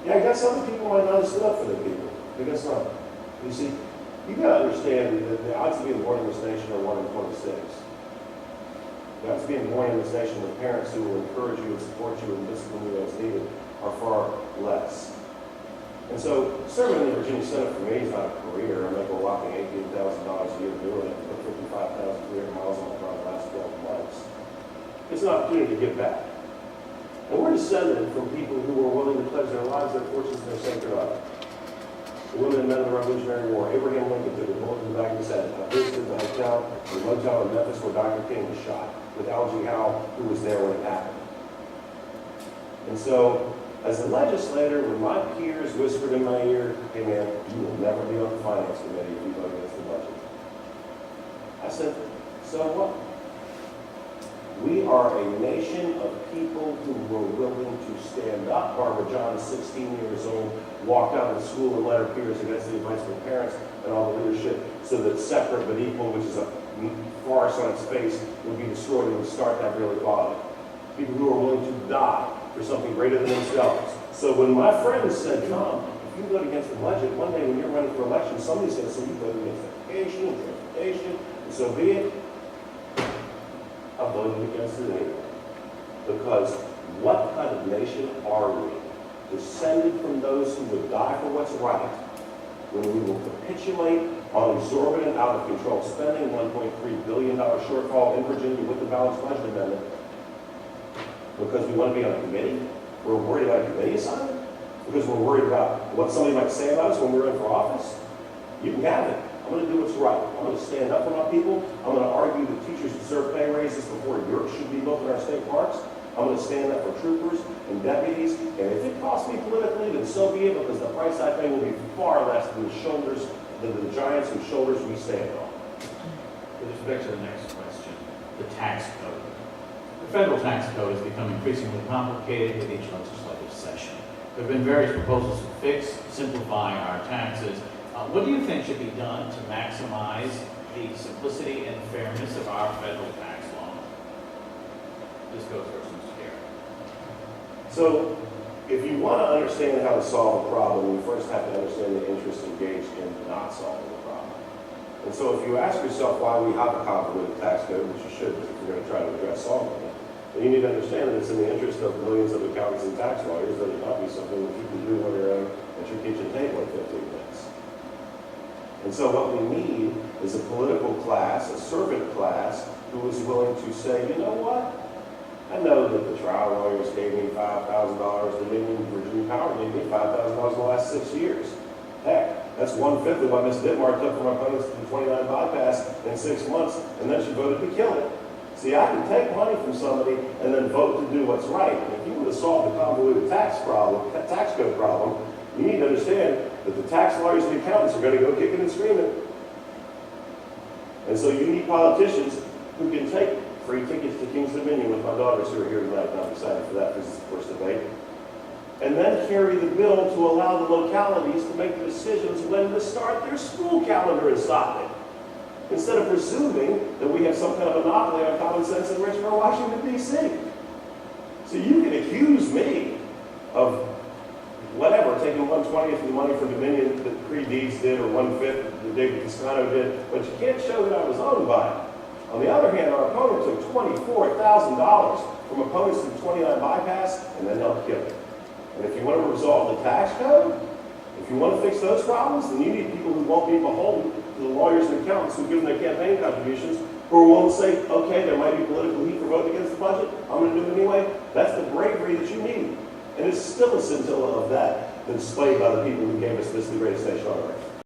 Yeah, I guess other people might not have stood up for their people. I guess not. You see, you gotta understand that the odds of being born in this nation are 1 in 26. The odds of being born in this nation with parents who will encourage you and support you and discipline you as needed are far less. And so, serving in the Virginia Senate for me is not a career. I make a whopping $18,000 a year doing it. I put 55,300 miles on my car the last 12 months. It's an opportunity to give back. And we're descended from people who were willing to pledge their lives, their fortunes, and their sacred honor. The women and men of the Revolutionary War. Abraham Lincoln took a bullet in the back of his head. I visited the hotel, the motel in Memphis where Dr. King was shot, with Algie Howe, who was there when it happened. And so, as a legislator, when my peers whispered in my ear, hey man, you will never be on the finance committee if you vote against the budget, I said, so what? We are a nation of people who were willing to stand up. Barbara John is 16 years old, walked out of school and led her peers against the advice of her parents and all the leadership so that separate but equal, which is a farce on its face, would be destroyed and would start that real equality. People who are willing to die for something greater than themselves. So when my friends said, Tom, if you vote against the budget, one day when you're running for election, somebody's going to say you voted against education and transportation, and so be it. I voted against it anyway. Because what kind of nation are we? Descended from those who would die for what's right, when we will capitulate on exorbitant, out-of-control spending, $1.3 billion shortfall in Virginia with the balanced budget amendment, because we want to be on a committee? We're worried about a committee assignment? Because we're worried about what somebody might say about us when we're in for office? You can have it. I'm going to do what's right. I'm going to stand up for my people. I'm going to argue that teachers deserve pay raises before yurts should be built in our state parks. I'm going to stand up for troopers and deputies. And if it costs me politically, then so be it, because the price I pay will be far less than the giants whose shoulders we stand on. With respect to the next question, the tax code. The federal tax code has become increasingly complicated with each legislative session. There have been various proposals to fix, simplify our taxes. What do you think should be done to maximize the simplicity and fairness of our federal tax law? This goes first, Mr. Garrett. So, if you want to understand how to solve a problem, you first have to understand the interest engaged in not solving the problem. And so if you ask yourself why we have a convoluted tax code, which you should if you're going to try to address solving it, then you need to understand that it's in the interest of millions of accountants and tax lawyers that it not be something that you can do on your own at your kitchen table in 15 minutes. And so what we need is a political class, a servant class, who is willing to say, you know what? I know that the trial lawyers gave me $5,000, the Virginia Power gave me $5,000 in the last 6 years. Heck, that's 1/5 of what Ms. Dittmar took from my opponents to the 29 bypass in 6 months, and then she voted to kill it. See, I can take money from somebody and then vote to do what's right. And if you want to solve the convoluted tax code problem, you need to understand that the tax lawyers and the accountants are going to go kicking and screaming. And so you need politicians who can take free tickets to King's Dominion with my daughters who are here tonight, and I'm excited for that because it's the first debate, and then carry the bill to allow the localities to make the decisions when to start their school calendar in Stockton, instead of presuming that we have some kind of monopoly on common sense in Richmond or Washington, D.C. So you can accuse me of whatever, taking 1/20th of the money from Dominion that pre-deeds did, or 1/5 that David Toscano did, but you can't show that I was owned by it. On the other hand, our opponent took $24,000 from opponents to the 29 bypass and then helped kill it. And if you want to resolve the tax code, if you want to fix those problems, then you need people who won't be beholden to the lawyers and accountants who give them their campaign contributions, who are willing to say, okay, there might be political heat for voting against the budget, I'm going to do it anyway. That's the bravery that you need. And it's still a scintilla of that that's displayed by the people who gave us this, the greatest nation on earth.